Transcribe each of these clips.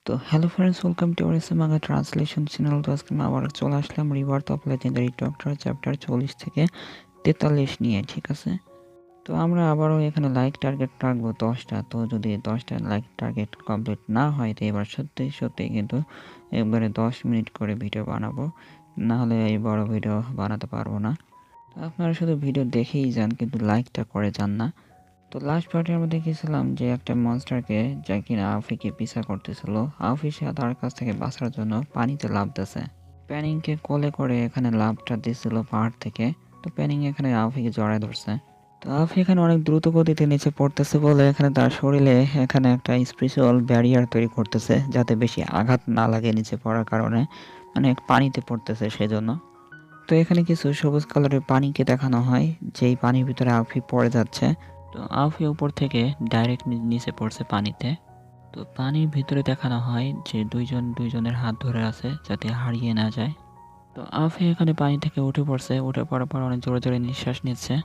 তো hello friends, welcome to R S manga translation channel. তো আজকে আমি আবার চলে আসলাম rebirth of legendary doctor chapter 40 থেকে 43 নিয়ে। ঠিক আছে, তো আমরা আবারও এখানে লাইক টার্গেট রাখবো 10টা। তো যদি 10টা লাইক টার্গেট কমপ্লিট না হয় তো এবার সত্যি সত্যি কিন্তু একবারে 10 মিনিট করে ভিডিও বানাবো, না হলে এই বড় ভিডিও বানাতে পারবো না। তো আপনারা শুধু ভিডিও দেখেই যান কিন্তু লাইকটা করে যান না। তো লাস্ট পার্টে আমরা দেখেছিলাম যে একটা মনস্টারকে, যা কিনা আফিকে পিছা করতেছিল, আফি সে তার কাছ থেকে বাঁচার জন্য পানিতে লাফতেছে। প্যানিংকে কোলে করে এখানে লাফটা দিছিল পাহাড় থেকে। তো প্যানিং এখানে আফিকে জড়ায় ধরছে। তো আফি এখানে অনেক দ্রুত গতিতে নিচে পড়তেছে বলে এখানে তার শরীরে এখানে একটা স্পেশাল ব্যারিয়ার তৈরি করতেছে, যাতে বেশি আঘাত না লাগে নিচে পড়ার কারণে, মানে পানিতে পড়তেছে সেজন্য। তো এখানে কিছু সবুজ কালারের পানিকে দেখানো হয়, যেই পানির ভিতরে আফি পড়ে যাচ্ছে। তো আফি উপর থেকে ডাইরেক্ট নিচে পড়ছে পানিতে। তো পানির ভিতরে দেখানো হয় যে দুইজন দুইজনের হাত ধরে আছে যাতে হারিয়ে না যায়। তো আফি এখানে পানি থেকে উঠে পড়ছে, উঠে পড়ার পর অনেক জোরে জোরে নিঃশ্বাস নিচ্ছে।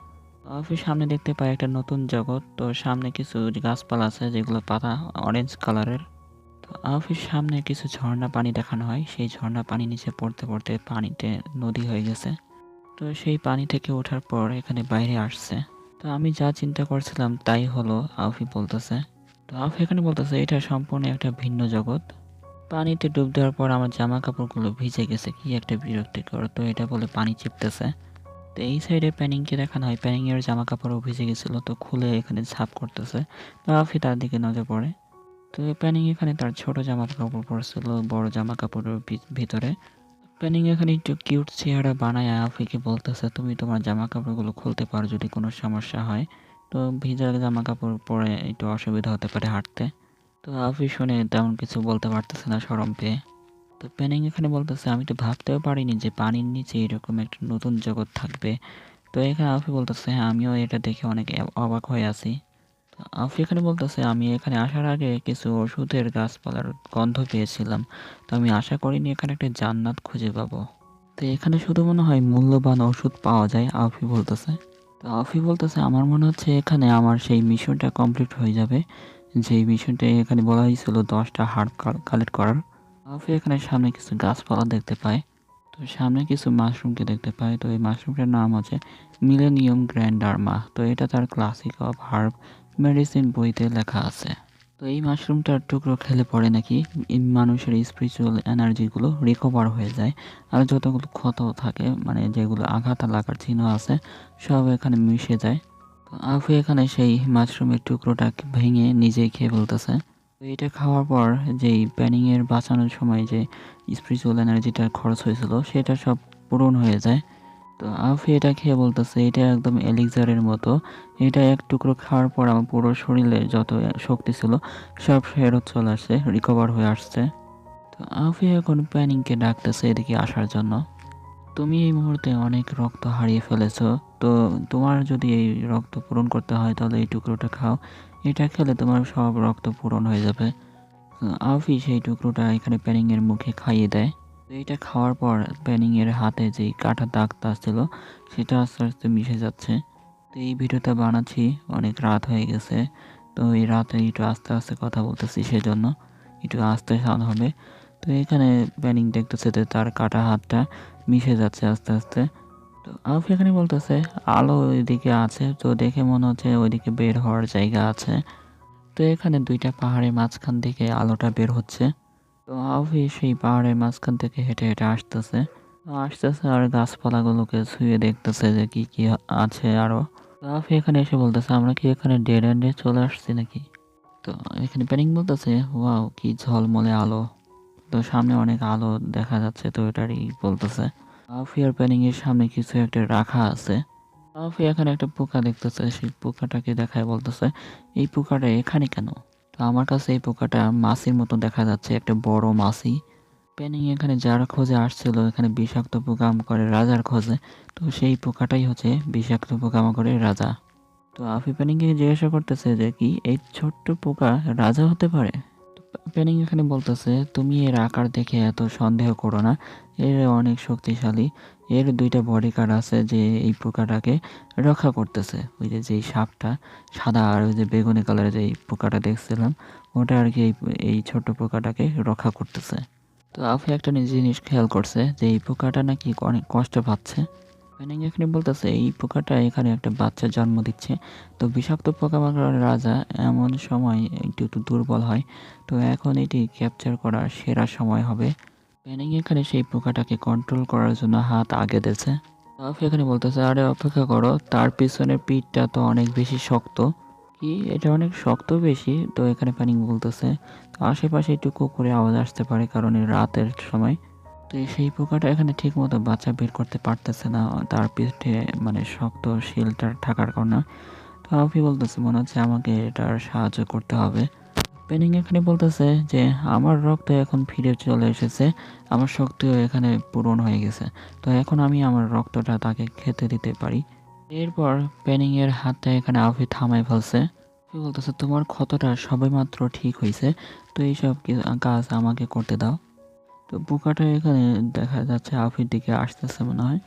আফি সামনে দেখতে পায় একটা নতুন জগৎ। তো সামনে কিছু গাছপালা আছে যেগুলো পাতা অরেঞ্জ কালারের। তো আফির সামনে কিছু ঝর্ণা পানি দেখানো হয়, সেই ঝর্ণা পানি নিচে পড়তে পড়তে পানিতে নদী হয়ে গেছে। তো সেই পানি থেকে ওঠার পর এখানে বাইরে আসছে। তো আমি যা চিন্তা করছিলাম তাই হলো, আফি বলতেছে। তো আফি এখানে বলতেছে এটা সম্পূর্ণ একটা ভিন্ন জগৎ। পানিতে ডুব দেওয়ার পর আমার জামা কাপড়গুলো ভিজে গেছে, কি একটা বিরক্তিকর। তো এটা বলে পানি চিপতেছে। তো এই সাইডে প্যানিংকে দেখানো হয়, প্যানিং এর জামা কাপড়ও ভিজে গেছিল, তো খুলে এখানে ঝাঁপ করতেছে। তো আফি তার দিকে নজর পড়ে। তো প্যানিং এখানে তার ছোট জামা কাপড় পরছিল বড় জামা কাপড়ের ভিতরে। প্যানিং এখানে একটু কিউট চেহারা বানায় আফিকে বলতেছে, তুমি তোমার জামা কাপড়গুলো খুলতে পারো যদি কোনো সমস্যা হয়। তো ভিজা জামা কাপড় পরে একটু অসুবিধা হতে পারে হাঁটতে। তো আফি শুনে তেমন কিছু বলতে পারতেছে না শরম পেয়ে। তো প্যানিং এখানে বলতেছে, আমি তো ভাবতেও পারিনি যে পানির নিচে এরকম একটা নতুন জগৎ থাকবে। তো এখানে আফি বলতেছে, হ্যাঁ আমিও এটা দেখে অনেক অবাক হয়ে আছি। তো আফি এখানে বলতেছে, আমি এখানে আসার আগে কিছু ওষুধের গাছপালার গন্ধ পেয়েছিলাম। তো আমি আশা করিনি এখানে একটা জান্নাত খুঁজে পাবো। তো এখানে শুধু মনে হয় মূল্যবান ওষুধ পাওয়া যায়, আফি বলতেছে। তো আফি বলতেছে, আমার মনে হচ্ছে এখানে আমার সেই মিশনটা কমপ্লিট হয়ে যাবে, যেই মিশনটা এখানে বলা হয়েছিল 10টা হার্ব কালেক্ট করার। আফি এখানে সামনে কিছু গাছপালা দেখতে পায়। তো সামনে কিছু মাশরুমকে দেখতে পায়। তো এই মাশরুমটার নাম হচ্ছে মিলেনিয়াম গ্র্যান্ডারমা। তো এটা তার ক্লাসিক অফ হার্ব মেডিসিন বইতে লেখা আছে। তো এই মাশরুমটার টুকরো খেলে পরে নাকি মানুষের স্পিরিচুয়াল এনার্জিগুলো রিকভার হয়ে যায়। আর যতগুলো ক্ষত থাকে, মানে যেগুলো আঘাত লাগার চিহ্ন আছে, সব এখানে মিশে যায়। তো আফু এখানে সেই মাশরুমের টুকরোটা ভেঙে নিজেই খেয়ে ফেলতেছে। তো এটা খাওয়ার পর যেই প্যানিংয়ের বাঁচানোর সময় যে স্পিরিচুয়াল এনার্জিটা খরচ হয়েছিল সেটা সব পূরণ হয়ে যায়। তো আফি এটা খেয়ে বলতেছে, এটা একদম এলিক্সারের মতো। এটা এক টুকরো খাওয়ার পর আমার পুরো শরীরে যত শক্তি ছিল সব ফেরত চলে আসছে, রিকভার হয়ে আসছে। তো আফি এখন প্যানিংকে ডাকতেছে এদিকে আসার জন্য। তুমি এই মুহূর্তে অনেক রক্ত হারিয়ে ফেলেছো। তো তোমার যদি এই রক্ত পূরণ করতে হয় তাহলে এই টুকরোটা খাও। এটা খেলে তোমার সব রক্ত পূরণ হয়ে যাবে। আফি সেই টুকরোটা এখানে প্যানিংয়ের মুখে খাইয়ে দেয়। তো এইটা খাওয়ার পর প্যানিংয়ের হাতে যেই কাটা দাগটা ছিল সেটা আস্তে আস্তে মিশে যাচ্ছে। তো এই ভিডিওটা বানাচ্ছি অনেক রাত হয়ে গেছে। তো এই রাতে একটু আস্তে আস্তে কথা বলতেছি, সেজন্য একটু আস্তে সাউন্ড হবে। তো এখানে প্যানিং দেখতেছে যে তার কাটা হাতটা মিশে যাচ্ছে আস্তে আস্তে। তো আফি এখানে বলতেছে, আলো ওইদিকে আছে, তো দেখে মনে হচ্ছে ওইদিকে বের হওয়ার জায়গা আছে। তো এখানে দুইটা পাহাড়ের মাঝখান থেকে আলোটা বের হচ্ছে। তো আফি সেই পাহাড়ের মাঝখান থেকে হেঁটে হেঁটে আসতেছে। আসতেছে আর গাছপালাগুলোকে ছুঁয়ে দেখতেছে যে কি কি আছে আরো। তো আফি এখানে এসে বলতেছে, আমরা কি এখানে ডেড এন্ডে চলে আসছি নাকি? তো এখানে প্যানিং বলতেছে, ওয়াও কি ঝলমলে আলো। তো সামনে অনেক আলো দেখা যাচ্ছে, তো এটারই বলতেছে। আফি আর প্যানিং এর সামনে কিছু একটা রাখা আছে। আফি এখানে একটা পোকা দেখতেছে, সেই পোকাটাকে দেখায় বলতেছে, এই পোকাটা এখানে কেন? তো আমার কাছে এই পোকাটা মাছির মতো দেখা যাচ্ছে, একটা বড় মাছি। প্যানিং এখানে যার খোঁজে আসছিল এখানে বিষাক্ত পোকামাকড়ের রাজার খোঁজে। তো সেই পোকাটাই হচ্ছে বিষাক্ত পোকামাকড়ের রাজা। তো আফি প্যানিংকে জিজ্ঞাসা করতেছে যে কি এই ছোট্ট পোকা রাজা হতে পারে? তো প্যানিং এখানে বলতেছে, তুমি এর আকার দেখে এত সন্দেহ করো না, এর অনেক শক্তিশালী। এর 2টা বডি কার্ড আছে যে এই পোকাটাকে রক্ষা করতেছে। ওই যে যেই সাপটা সাদা আর ওই যে বেগুনি কালারের যে পোকাটা দেখছিলাম, ওটা আর কি এই ছোট্ট পোকাটাকে রক্ষা করতেছে। তো আফি একটা জিনিস খেয়াল করছে যে এই পোকাটা নাকি অনেক কষ্ট পাচ্ছে। প্যানিং এখানে বলতেছে এই পোকাটা এখানে একটা বাচ্চা জন্ম দিচ্ছে। তো বিষাক্ত পোকামাকড়ের রাজা এমন সময় একটু দুর্বল হয়। তো এখন এটি ক্যাপচার করার সেরা সময় হবে। প্যানিং এখানে সেই পোকাটাকে কন্ট্রোল করার জন্য হাত আগে দিয়েছে। আফি এখানে বলতেছে, আরে অপেক্ষা করো, তার পিছনের পিঠটা তো অনেক বেশি শক্ত। কি এটা অনেক শক্ত বেশি? তো এখানে প্যানিং বলতেছে, তো আশেপাশে একটু কুকুরে আওয়াজ আসতে পারে কারণ এই রাতের সময়। তো সেই পোকাটা এখানে ঠিক মতো বাচ্চা বের করতে পারতেছে না, তার পিঠে মানে শক্ত শিলটা থাকার কারণে। তো আফি বলতেছে মনে হচ্ছে আমাকে এটার সাহায্য করতে হবে। পেনিং এখানে বলতেছে যে আমার রক্ত এখন ফিরে চলে এসেছে, আমার শক্তিও এখানে পূরণ হয়ে গেছে। তো এখন আমি আমার রক্তটা তাকে খেতে দিতে পারি। এরপর পেনিং এর হাতটা এখানে আফি থামায় ফেলছে। আফি বলতেছে তোমার ক্ষতটা সবেমাত্র ঠিক হয়েছে, তো এইসব কাজ আমাকে করতে দাও। তো পোকাটা এখানে দেখা যাচ্ছে আফির দিকে আসতেছে মনে হয়।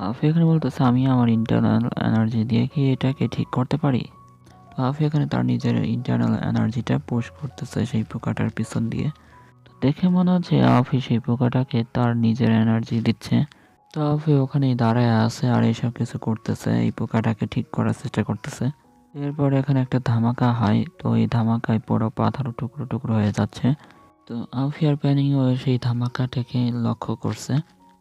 আফি এখানে বলতেছে আমি আমার ইন্টারনাল এনার্জি দিয়ে কি এটাকে ঠিক করতে পারি। তো আফি এখানে তার নিজের ইন্টারনাল এনার্জিটা পুশ করতেছে সেই পোকাটার পিছন দিয়ে। তো দেখে মনে হচ্ছে আফি সেই পোকাটাকে তার নিজের এনার্জি দিচ্ছে। তো আফি ওখানেই দাঁড়ায় আছে আর এইসব কিছু করতেছে, এই পোকাটাকে ঠিক করার চেষ্টা করতেছে। এরপর এখানে একটা ধামাকা হয়, তো এই ধামাকায় পুরো পাথর টুকরো টুকরো হয়ে যাচ্ছে। তো আফিয়ার প্যানিংও সেই ধামাকাটাকে লক্ষ্য করছে।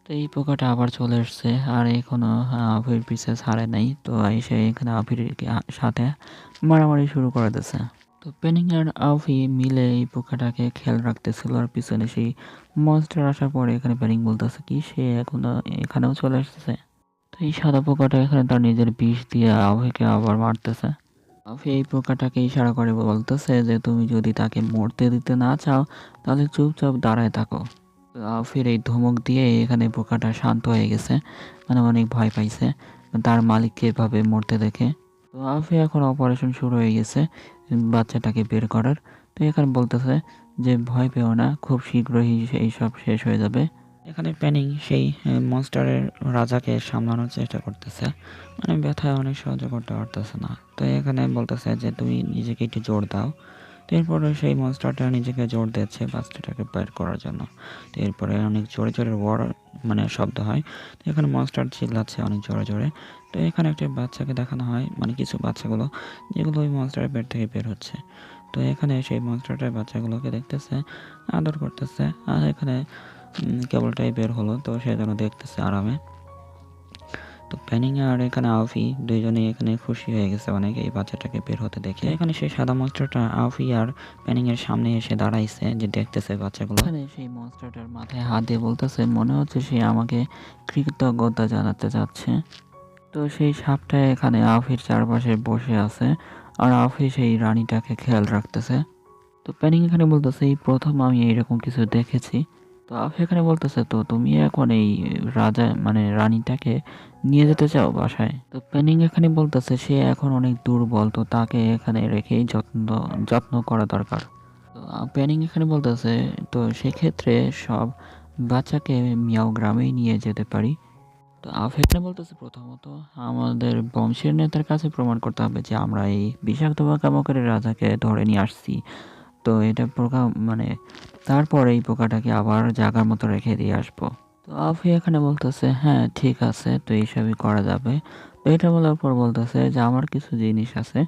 তো এই পোকাটা আবার চলে এসছে আর এখনো আফির পিছে ছাড়ে নাই। তো এসে এখানে আফির সাথে মারামারি শুরু করে দিচ্ছে। তো প্যানিং আর আফি মিলে এই পোকাটাকে খেয়াল রাখতেছিল আর পিছনে সেই মনস্টার আসার পরে এখানে প্যানিং বলতেছে কি সে এখনো এখানেও চলে আসতেছে। তো এই সাদা পোকাটা এখানে তার নিজের বিষ দিয়ে আফিকে আবার মারতেছে। আফি এই পোকাটাকে ইশারা করে বলতেছে যে তুমি যদি তাকে মরতে দিতে না চাও তাহলে চুপচাপ দাঁড়ায় থাকো। তো আফির এই ধমক দিয়ে এখানে পোকাটা শান্ত হয়ে গেছে, মানে অনেক ভয় পাইছে তার মালিককে এভাবে মরতে দেখে। তো আফি এখন অপারেশন শুরু হয়ে গেছে বাচ্চাটাকে বের করার। তো এখানে বলতেছে যে ভয় পেও না, খুব শীঘ্রই এই সব শেষ হয়ে যাবে। এখানে প্যানিং সেই মনস্টারের রাজাকে সামলানোর চেষ্টা করতেছে, মানে ব্যথায় অনেক সহ্য করতে পারতেছে না। তো এখানে বলতেছে যে তুমি নিজেকে একটু জোর দাও। তো এরপরে সেই মনস্টারটা নিজেকে জোর দিচ্ছে বাচ্চাটাকে বের করার জন্য। তো এরপরে অনেক জোরে জোরে মানে শব্দ হয়। তো এখানে মনস্টার চিল্লাচ্ছে অনেক জোরে জোরে। তো এখানে একটা বাচ্চাকে দেখানো হয়, মানে কিছু বাচ্চাগুলো যেগুলো ওই মনস্টারের পেট থেকে বের হচ্ছে। তো এখানে সেই মনস্টারটার বাচ্চাগুলোকে দেখতেছে, আদর করতেছে। আর এখানে কেবলটাই বের হলো, তো সে যেন দেখতেছে আরামে। তো প্যানিং আর এখানে আউফি দুইজনেই এখানে খুশি হয়ে গেছে অনেক এই বাচ্চাটাকে বের হতে দেখে। এখানে সেই সাদা মনস্টারটা আউফি আর প্যানিং এর সামনে এসে দাঁড়াইছে যে দেখতেছে বাচ্চাগুলো। এখানে সেই মনস্টারটার মাথায় হাত দিয়ে বলতেছে মনে হচ্ছে সে আমাকে কৃতজ্ঞতা জানাতে চাচ্ছে। তো সেই সাপটা এখানে আউফির চারপাশে বসে আছে আর আউফি সেই রানীটাকে খেয়াল রাখতেছে। তো প্যানিং এখানে বলতেছে এই প্রথম আমি এইরকম কিছু দেখেছি। তো আফি এখানে বলতেছে তো তুমি এখন এই রাজা মানে রানীটাকে নিয়ে যেতে চাও বাসায়। তো প্যানিং এখানে বলতেছে সে এখন অনেক দুর্বল, তো তাকে এখানে রেখেই যত্ন করা দরকার। তো প্যানিং এখানে বলতেছে তো সেক্ষেত্রে সব বাচ্চাকে মিয়াও গ্রামেই নিয়ে যেতে পারি। তো আফি এখানে বলতেছে প্রথমত আমাদের বংশের নেতার কাছে প্রমাণ করতে হবে যে আমরা এই বিষাক্ত পোকামাকড়ের রাজাকে ধরে নিয়ে আসছি। তো এটা মানে তারপর এই পোকাটাকে আবার জায়গার মতো রেখে দিয়ে আসবো। তো আফি এখানে বলতেছে হ্যাঁ ঠিক আছে, তো এইসবই করা যাবে। তো এটা বলার পর বলতেছে যে আমার কিছু জিনিস আছে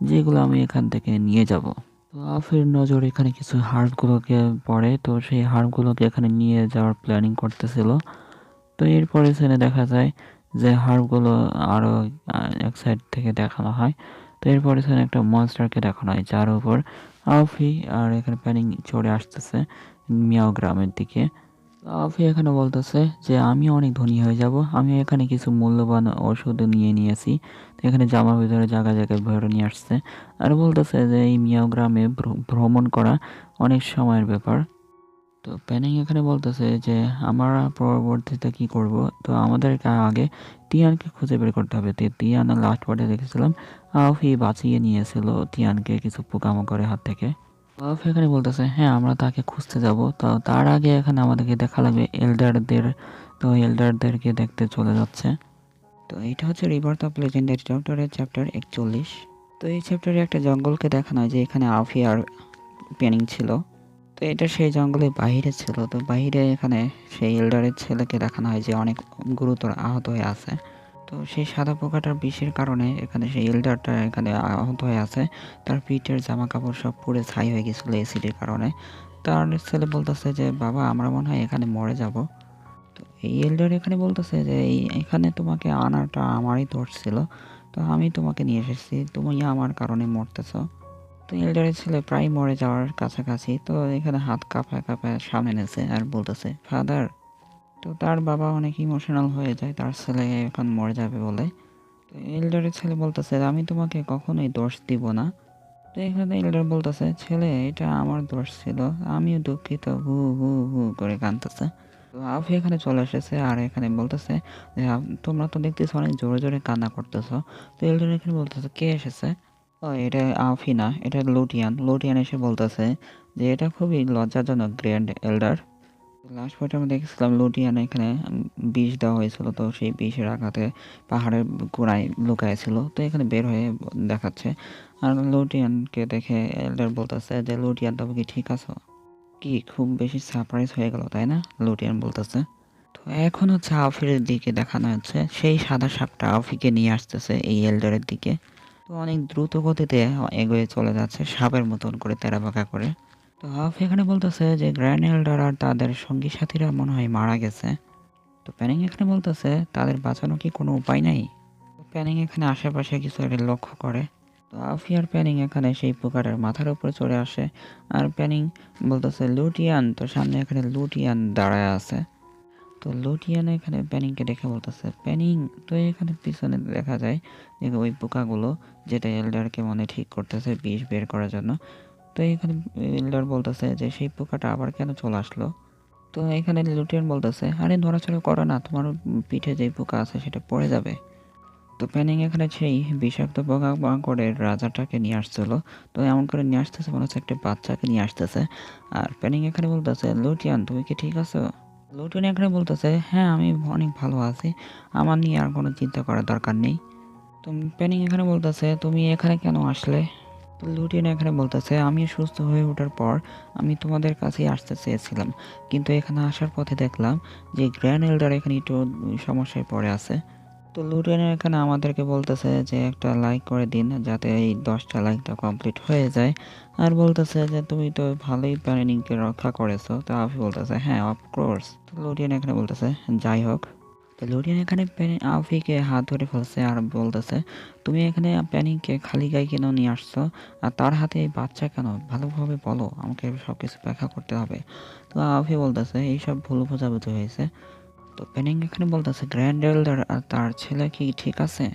যেগুলো আমি এখান থেকে নিয়ে যাব। তো আফির নজর এখানে কিছু হাড়গুলোকে পড়ে, তো সেই হাড়গুলোকে এখানে নিয়ে যাওয়ার প্ল্যানিং করতেছিল। তো এরপরে সেখানে দেখা যায় যে হাড়গুলো আরো এক সাইড থেকে দেখানো হয়। তো এরপরে সেখানে একটা মনস্টারকে দেখানো হয় যার উপর আউফি আর এখানে প্যানিং চড়ে আসতেছে মিয়াও গ্রামের দিকে। আউফি এখানে বলতেছে যে আমি অনেক ধনী হয়ে যাব, আমি এখানে কিছু মূল্যবান ওষুধ নিয়ে নিয়েছি। তো এখানে জামার ভিতরে জায়গায় জায়গায় ভরে নিয়ে আসছে আর বলতেছে যে এই মিয়াও গ্রামে ভ্রমণ করা অনেক সময়ের ব্যাপার। তো প্যানিং এখানে বলতেছে যে আমরা পরবর্তীতে কি করব, তো আমাদেরকে আগে তিয়ানকে খুঁজে বের করতে হবে। তো তিয়ান লাস্ট পার্টে দেখেছিলাম আউফি বাঁচিয়ে নিয়েছিল তিয়ানকে কিছু পোকামাকড়ের হাত থেকে। আফি এখানে বলতেছে হ্যাঁ আমরা তাকে খুঁজতে যাব, তো তার আগে এখানে আমাদেরকে দেখা লাগবে এল্ডারদের। তো এল্ডারদেরকে দেখতে চলে যাচ্ছে। তো এটা হচ্ছে রিবার্থ অফ লেজেন্ডারি ডক্টরের চ্যাপ্টার 41। তো এই চ্যাপ্টারে একটা জঙ্গলকে দেখানো হয় যে এখানে আফি আর পেনিং ছিল। তো এটা সেই জঙ্গলের বাইরে ছিল। তো বাইরে এখানে সেই এল্ডারের ছেলেকে দেখানো হয় যে অনেক গুরুতর আহত হয়ে আছে। তো সেই সাদা পোকাটার বিষের কারণে এখানে সেই এল্ডারটা এখানে আহত হয়ে আছে। তার পিঠের জামা কাপড় সব পুড়ে ছাই হয়ে গেছিলো অ্যাসিডের কারণে। তার ছেলে বলতেছে যে বাবা আমরা মনে হয় এখানে মরে যাব। তো এই এল্ডার এখানে বলতেছে যে এখানে তোমাকে আনাটা আমারই দোষ ছিল। তো আমি তোমাকে নিয়ে এসেছি, তুমি আমার কারণে মরতেছ। তো এল্ডারের ছেলে প্রায় মরে যাওয়ার কাছাকাছি। তো এখানে হাত কাঁপায় কাঁপায় সামনে নেছে আর বলতেছে ফাদার। তো তার বাবা অনেক ইমোশনাল হয়ে যায় তার ছেলে এখন মরে যাবে বলে। তো এল্ডারের ছেলে বলতেছে আমি তোমাকে কখনোই দোষ দিব না। তো এখানে এল্ডার বলতেছে ছেলে এটা আমার দোষ ছিল, আমিও দুঃখিত, হু হু হু করে কাঁদতেছে। তো আফি এখানে চলে এসেছে আর এখানে বলতেছে যে তোমরা তো দেখতেছো অনেক জোরে জোরে কান্না করতেছো। তো এল্ডার এখানে বলতেছে কে এসেছে? ও এটা আফি না, এটা লুটিয়ান। লুটিয়ান এসে বলতেছে যে এটা খুবই লজ্জাজনক গ্র্যান্ড এল্ডার। লাস্ট পর্যন্ত আমরা দেখেছিলাম লুটিয়ান এখানে বিষ দেওয়া হয়েছিল। তো সেই বিষের আঘাতে পাহাড়ের গোড়ায় লুকায় ছিল। তো এখানে বের হয়ে দেখাচ্ছে। আর লুটিয়ানকে দেখে এল্ডার বলতেছে যে লুটিয়ান তবে কি ঠিক আছো? কি খুব বেশি সারপ্রাইজ হয়ে গেল তাই না? লুটিয়ান বলতেছে। তো এখন হচ্ছে আফির দিকে দেখানো হচ্ছে সেই সাদা সাপটা আফিকে নিয়ে আসতেছে এই এল্ডারের দিকে। তো অনেক দ্রুত গতিতে এগিয়ে চলে যাচ্ছে সাপের মতন করে তেরাবাঁকা করে। তো হাফ এখানে বলতেছে যে গ্র্যান্ড এল্ডার আর তাদের সঙ্গী সাথীরা মনে হয় মারা গেছে। তো প্যানিং এখানে বলতেছে তাদের বাঁচানো কি কোনো উপায় নাই? তো প্যানিং এখানে আশেপাশে কিছু একটা লক্ষ্য করে। তো আফি আর প্যানিং এখানে সেই পোকাটার মাথার উপরে চড়ে আসে। আর প্যানিং বলতেছে লুটিয়ান। তো সামনে এখানে লুটিয়ান দাঁড়ায় আছে। তো লুটিয়ান এখানে প্যানিংকে দেখে বলতেছে প্যানিং। তো এখানে পিছনে দেখা যায় যে ওই পোকাগুলো যেটা এল্ডারকে মনে ঠিক করতেছে বিষ বের করার জন্য। তো এখানে এল্ডার বলতেছে যে সেই পোকাটা আবার কেন চলে আসলো? তো এখানে লুটিয়ান বলতেছে আরে নড়াচড়া করো না, তোমার পিঠে যে পোকা আছে সেটা পড়ে যাবে। তো প্যানিং এখানে সেই বিষাক্ত পোকা করে রাজাটাকে নিয়ে আসছিল। তো এমন করে নিয়ে আসতেছে মনে হচ্ছে একটা বাচ্চাকে নিয়ে আসতেছে। আর প্যানিং এখানে বলতেছে লুটিয়ান তুমি কি ঠিক আছো? লুটিয়ান এখানে বলতেছে হ্যাঁ আমি অনেক ভালো আছি, আমার নিয়ে আর কোনো চিন্তা করার দরকার নেই। তো প্যানিং এখানে বলতেছে তুমি এখানে কেন আসলে? তো লুটিন এখানে বলতেছে আমি সুস্থ হয়ে ওঠার পর আমি তোমাদের কাছেই আসতে চেয়েছিলাম, কিন্তু এখানে আসার পথে দেখলাম যে গ্র্যান্ড এল্ডার এখানে একটু সমস্যায় পড়ে আছে। তো লুটিন এখানে আমাদেরকে বলতেছে যে একটা লাইক করে দিন যাতে এই 10টা লাইকটা কমপ্লিট হয়ে যায়। আর বলতেছে যে তুমি তো ভালোই প্ল্যানিংকে রক্ষা করেছো। তো আফি বলতেছে হ্যাঁ অফকোর্স। তো লুটিন এখানে বলতেছে যাই হোক। তো লুটিন এখানে আফিকে হাত ধরে ফেলছে আর বলতেছে তুমি এখানে প্যানিংকে খালি গায়ে কেন নিয়ে আসছো? আর তার হাতে এই বাচ্চা কেন? ভালোভাবে বলো, আমাকে সব কিছু ব্যাখ্যা করতে হবে। তো আফি বলতেছে এইসব ভুল বোঝাবুঝি হয়েছে। তো প্যানিং এখানে বলতেছে গ্র্যান্ড এল্ডার আর তার ছেলে কি ঠিক আছে?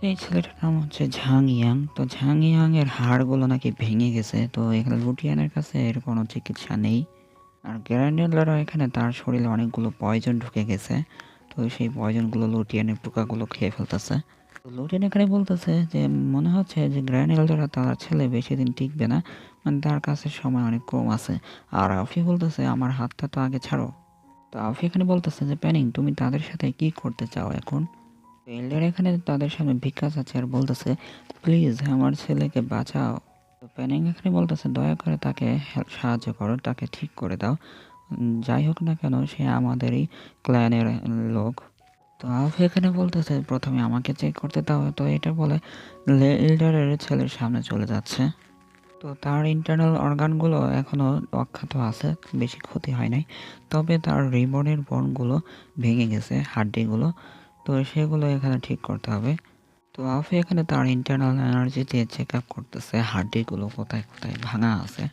এই ছেলেটার নাম হচ্ছে ঝাং ইয়াং। তো ঝাং ইয়াং এর হাড়গুলো নাকি ভেঙে গেছে। তো এখানে লুটিয়ানের কাছে এর কোনো চিকিৎসা নেই। আর গ্র্যান্ড এল্ডারও এখানে তার শরীরে অনেকগুলো পয়জন ঢুকে গেছে। তো সেই পয়জনগুলো লুটিয়ানের পোকাগুলো খেয়ে ফেলতেছে। তো লুটিয়ান এখানে বলতেছে যে মনে হচ্ছে যে গ্র্যান্ড এল্ডার আর তার ছেলে বেশি দিন টিকবে না, মানে তার কাছে সময় অনেক কম আছে। আর আফি বলতেছে আমার হাতটা তো আগে ছাড়ো। তো আফি এখানে বলতেছে যে প্যানিং তুমি তাদের সাথে কি করতে চাও এখন? এল্ডার এখানে তাদের সামনে ভিক্ষা চাচ্ছে আর বলতেছে প্লিজ আমার ছেলেকে বাঁচাও। তো প্যানিং এখানে বলতেছে দয়া করে তাকে সাহায্য করো, তাকে ঠিক করে দাও। যাই হোক না কেন সে আমাদেরই ক্ল্যানের লোক। তো আফি এখানে বলতেছে প্রথমে আমাকে চেক করতে দাও। তো এটা বলে এল্ডারের ছেলের সামনে চলে যাচ্ছে। তো তার ইন্টারনাল অর্গানগুলো এখনও অক্ষত আছে, বেশি ক্ষতি হয় নাই। তবে তার রিবনের বনগুলো ভেঙে গেছে, হাড্ডিগুলো। তো সেগুলো এখানে ঠিক করতে হবে। তো আফি এখানে তার ইন্টারনাল এনার্জি দিয়ে চেক আপ করতেছে হাড্ডিগুলো কোথায় কোথায় ভাঙা আছে।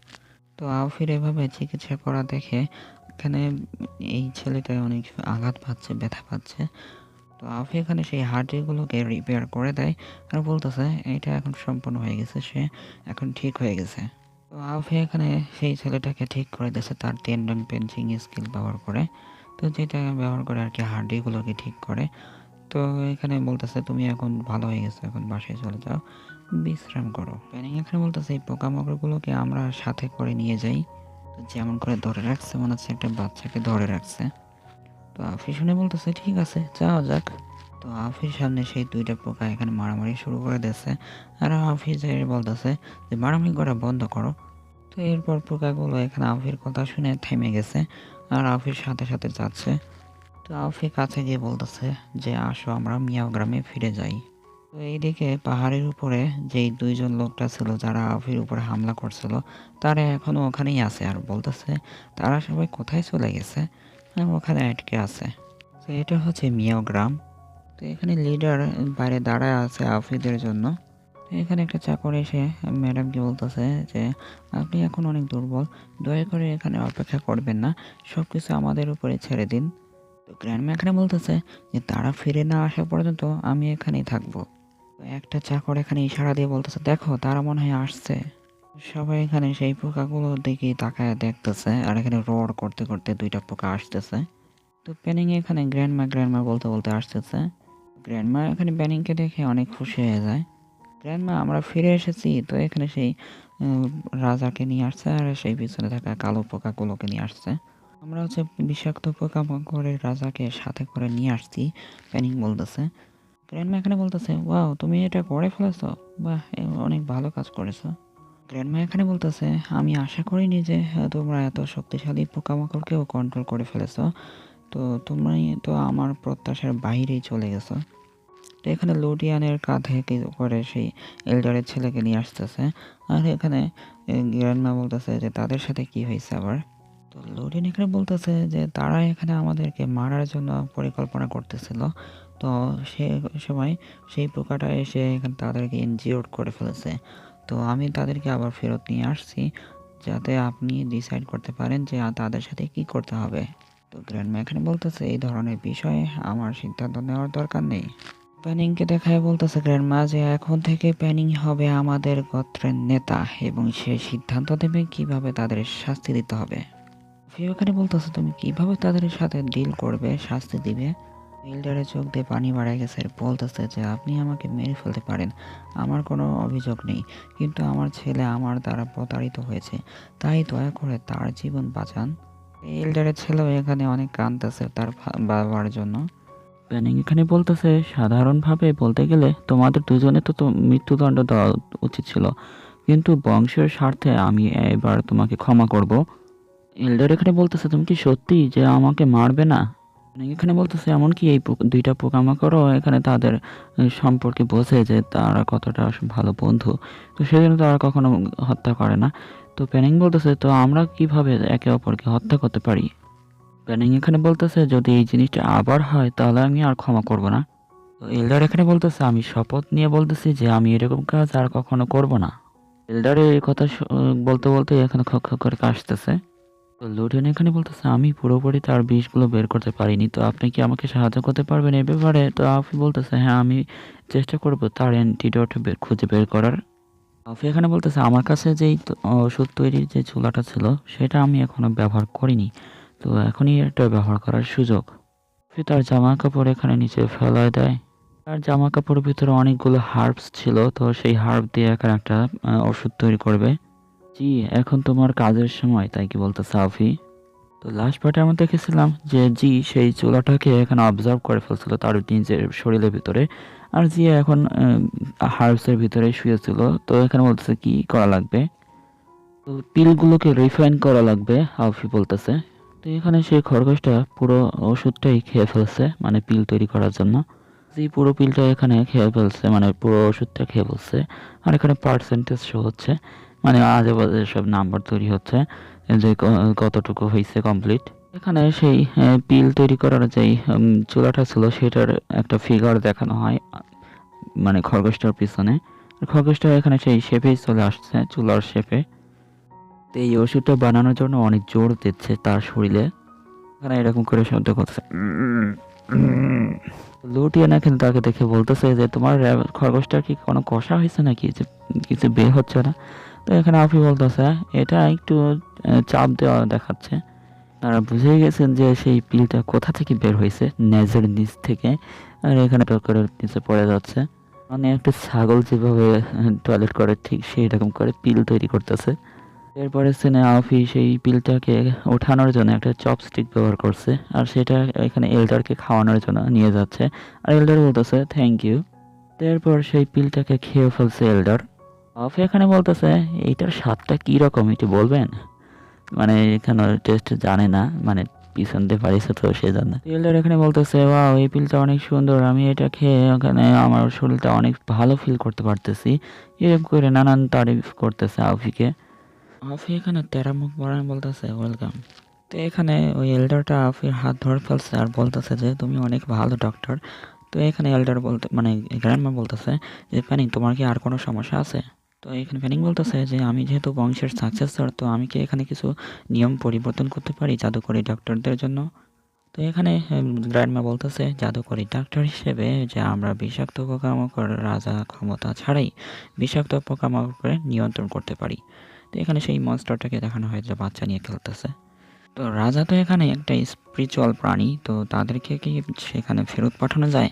তো আফির এভাবে চিকিৎসা করা দেখে এখানে এই ছেলেটা অনেক আঘাত পাচ্ছে, ব্যথা পাচ্ছে। তো আফি এখানে সেই হাড্ডিগুলোকে রিপেয়ার করে দেয় আর বলতেছে এটা এখন সম্পূর্ণ হয়ে গেছে, সে এখন ঠিক হয়ে গেছে। তো আফি এখানে সেই ছেলেটাকে ঠিক করে দিয়েছে তার টেন্ডন পেঞ্চিং স্কিল ব্যবহার করে। তো যেটা ব্যবহার করে আর কি হাড্ডিগুলোকে ঠিক করে। তো এখানে বলতেছে তুমি এখন ভালো হয়ে গেছো, এখন বাসায় চলে যাও। বিশ্রাম করো। প্যানিং এখানে বলতেছে এই পোকামাকড়গুলোকে আমরা সাথে করে নিয়ে যাই। তো যেমন করে ধরে রাখছে মনে হচ্ছে একটা বাচ্চাকে ধরে রাখছে। তো আফি শুনে বলতেছে ঠিক আছে যাওয়া যাক। তো আফির সামনে সেই দুইটা পোকা এখানে মারামারি শুরু করে দিয়েছে। আর আফি যে বলতেছে যে মারামারি করা বন্ধ করো। তো এরপর পোকাগুলো এখানে আফির কথা শুনে থেমে গেছে আর আফির সাথে সাথে যাচ্ছে। তো আফি কাছে গিয়ে বলতেছে যে আসো আমরা মিয়াও গ্রামে ফিরে যাই। তো এইদিকে পাহাড়ের উপরে যেই দুইজন লোকটা ছিল যারা আফির উপরে হামলা করছিল তারা এখনো ওখানেই আছে আর বলতেছে তারা সবাই কোথায় চলে গেছে আর ওখানে আটকে আছে। তো এটা হচ্ছে মিয়াও গ্রাম। তো এখানে লিডার বাইরে দাঁড়ায় আছে আফিদের জন্য। তো এখানে একটা চাকর এসে ম্যাডামকে বলতেছে যে আপনি এখন অনেক দুর্বল, দয়া করে এখানে অপেক্ষা করবেন না, সব কিছু আমাদের উপরে ছেড়ে দিন। তো গ্র্যান্ডমা এখানে বলতেছে যে তারা ফিরে না আসা পর্যন্ত আমি এখানেই থাকবো। তো একটা চাকর এখানে ইশারা দিয়ে বলতেছে দেখো তারা মনে হয় আসছে। সবাই এখানে সেই পোকাগুলোর দিকে তাকায় দেখতেছে আর এখানে রোড করতে করতে দুইটা পোকা আসতেছে। তো প্যানিং এখানে গ্র্যান্ডমা বলতে বলতে আসতেছে। গ্র্যান্ডমা এখানে প্যানিংকে দেখে অনেক খুশি হয়ে যায়। গ্র্যান্ডমা আমরা ফিরে এসেছি। তো এখানে সেই উম, রাজাকে নিয়ে আসছে আর সেই পিছনে থাকা কালো পোকাগুলোকে নিয়ে আসছে। আমরা হচ্ছে বিষাক্ত পোকামাকড়ের রাজাকে সাথে করে নিয়ে আসছি, প্যানিং বলতেছে। গ্র্যান্ডমা এখানে বলতেছে ওয়াও তুমি এটা করে ফেলেছো, বাহ অনেক ভালো কাজ করেছো। গ্র্যান্ডমা এখানে বলতেছে আমি আশা করিনি যে তোমরা এত শক্তিশালী পোকামাকড়কেও কন্ট্রোল করে ফেলেছো। তো তোমরাই তো আমার প্রত্যাশার বাইরেই চলে গেছো। তো এখানে লোডিয়ানের কাঁধে কি করে সেই এল্ডারের ছেলেকে নিয়ে আসতেছে। আর এখানে গ্র্যান্ডমা বলতেছে যে তাদের সাথে কি হয়েছে আবার। তো লোডিয়ান এখানে বলতেছে যে তারা এখানে আমাদেরকে মারার জন্য পরিকল্পনা করতেছিল। তো সে সময় সেই পোকাটা এসে এখানে তাদেরকে ইনজিওর্ড করে ফেলেছে। তো আমি তাদেরকে আবার ফেরত নিয়ে আসছি যাতে আপনি ডিসাইড করতে পারেন যে তাদের সাথে কি করতে হবে। তো গ্র্যান্ডমা এখানে বলতেছে এই ধরনের বিষয়ে আমার সিদ্ধান্ত নেওয়ার দরকার নেই। প্যানিংকে দেখায় বলতেছে গ্র্যান্ডমা যে এখন থেকে প্যানিং হবে আমাদের গোত্রের নেতা এবং সে সিদ্ধান্ত দেবে কিভাবে তাদের শাস্তি দিতে হবে। ফিও এখানে বলতেছে তুমি কিভাবে তাদের সাথে ডিল করবে, শাস্তি দিবে। বিল্ডারের চোখ দিয়ে পানি বাড়ায় গেছে আর বলতেছে যে আপনি আমাকে মেরে ফেলতে পারেন, আমার কোনো অভিযোগ নেই, কিন্তু আমার ছেলে আমার দ্বারা প্রতারিত হয়েছে, তাই দয়া করে তার জীবন বাঁচান। এল্ডারের ছেলেও এখানে অনেক কাঁদতেছে তার বাবার জন্য। প্যানিং এখানে বলতেছে সাধারণভাবে বলতে গেলে তোমাদের দুজনে তো মৃত্যুদণ্ড দেওয়া উচিত ছিল, কিন্তু বংশের স্বার্থে আমি এবার তোমাকে ক্ষমা করব। এল্ডার এখানে বলতেছে তুমি কি সত্যি যে আমাকে মারবে না? প্যানিং এখানে বলতেছে এমনকি এই দুইটা পোকামাকড়ও এখানে তাদের সম্পর্কে বোঝে যে তারা কতটা ভালো বন্ধু, তো সেজন্য তারা কখনো হত্যা করে না। তো প্যানিং বলতেছে তো আমরা কিভাবে একে অপরকে হত্যা করতে পারি? প্যানিং এখানে বলতেছে যদি এই জিনিসটা আবার হয় তাহলে আমি আর ক্ষমা করব না। তো এল্ডার এখানে বলতেছে আমি শপথ নিয়ে বলতেছি যে আমি এরকম কাজ আর কখনো করব না। এল্ডারের এই কথা বলতে বলতে এখানে খক খক করে কাশতেছে। তো লুডেন এখানে বলতেছে আমি পুরোপুরি তার বিষগুলো বের করতে পারিনি, তো আপনি কি আমাকে সাহায্য করতে পারবেন এ ব্যাপারে? তো আফি বলতেছে হ্যাঁ আমি চেষ্টা করব তার অ্যান্টিডোট খুঁজে বের করার। আফি এখানে বলতেছে আমার কাছে যেই ওষুধ তৈরির যে চুলাটা ছিল সেটা আমি এখনো ব্যবহার করিনি, তো এখনই এটা ব্যবহার করার সুযোগ। আফি তার জামা কাপড় এখানে নিচে ফেলায় দেয়। তার জামা কাপড়ের ভিতরে অনেকগুলো হার্বস ছিল, তো সেই হার্ব দিয়ে এখানে একটা ওষুধ তৈরি করবে। জি এখন তোমার কাজের সময়, তাই কি বলতেছে আফি। তো লাস্ট পার্টে আমরা দেখেছিলাম যে জি সেই চুলাটাকে এখানে অবজার্ভ করে ফেলছিল তার নিজের শরীরের ভিতরে, আর জি এখন হার্বসের ভিতরে শুয়েছিল। তো এখানে বলতেছে কি করা লাগবে, তো পিলগুলোকে রিফাইন করা লাগবে আফি বলতেছে। তো এখানে সেই খরগোশটা পুরো ওষুধটাই খেয়ে ফেলছে মানে পিল তৈরি করার জন্য। জি পুরো পিলটা এখানে খেয়ে ফেলছে মানে পুরো ওষুধটা খেয়ে ফেলছে। আর এখানে পার্সেন্টেজ শো হচ্ছে, মানে আজে বাজে সব নাম্বার তৈরি হচ্ছে যে কতটুকু হয়েছে কমপ্লিট। এখানে সেই পিল তৈরি করার যেই চুলাটা ছিল সেটার একটা ফিগার দেখানো হয় মানে খরগোশটার পিছনে। খরগোশটা এখানে সেই শেপেই চলে আসছে, চুলার শেপে। তো এই ওষুধটা বানানোর জন্য অনেক জোর দিচ্ছে তার শরীরে, এখানে এরকম করে শব্দ করছে। লুটিয়ানা কিন্তু তাকে দেখে বলতেছে যে তোমার খরগোশটা কি কোনো কষা হয়েছে নাকি যে কিছু বের হচ্ছে না? তো এখানে আফি বলতেছে এটা একটু চাপ দেওয়া দেখাচ্ছে। তারা বুঝে গেছেন যে সেই পিলটা কোথা থেকে বের হয়েছে, নেজের নিচ থেকে, আর এখানে করে নিচে পড়ে যাচ্ছে। মানে একটা ছাগল যেভাবে টয়লেট করে ঠিক সেই রকম করে পিল তৈরি করতেছে। এরপরে সিনে আফি সেই পিলটাকে ওঠানোর জন্য একটা চপস্টিক ব্যবহার করছে আর সেটা এখানে এল্ডারকে খাওয়ানোর জন্য নিয়ে যাচ্ছে। আর এল্ডার বলতেছে থ্যাংক ইউ। এরপর সেই পিলটাকে খেয়ে ফেলছে এল্ডার। আফি এখানে বলতেছে এইটার স্বাদটা কি রকম একটু বলবেন? মানে এখানে টেস্ট জানে না, মানে পিছন দিয়ে পারিছে তো সেজন্য। এল্ডার এখানে বলতেছে ওয়াও এই পিলটা অনেক সুন্দর, আমি এটা খেয়ে ওখানে আমার শরীরটা অনেক ভালো ফিল করতে পারতেছি। এরকম করে নানান তারিফ করতেছে আফিকে। আফি এখানে তেরা মুখ বাড়ায় বলতেছে ওয়েলকাম। তো এখানে ওই এল্ডারটা আফির হাত ধরে ফেলছে আর বলতেছে যে তুমি অনেক ভালো ডক্টর। তো এখানে এল্ডার বলতে মানে গ্র্যান্ডমা বলতেছে যে প্যানিং তোমার কি আর কোনো সমস্যা আছে? তো এখানে প্যানিং বলতেছে যে আমি যেহেতু বংশের সাকসেসর, তো আমি কি এখানে কিছু নিয়ম পরিবর্তন করতে পারি জাদুকরি ডক্টরদের জন্য? তো এখানে গ্র্যান্ডমা বলতেছে জাদুকরি ডাক্তার হিসেবে যে আমরা বিষাক্ত পোকামাকড় রাজা ক্ষমতা ছাড়াই বিষাক্ত পোকামাকড়কে নিয়ন্ত্রণ করতে পারি। তো এখানে সেই মনস্টারটাকে দেখানো হয় যে বাচ্চা নিয়ে খেলতেছে। তো রাজা তো এখানে একটা স্পিরিচুয়াল প্রাণী, তো তাদেরকে কি সেখানে ফেরত পাঠানো যায়?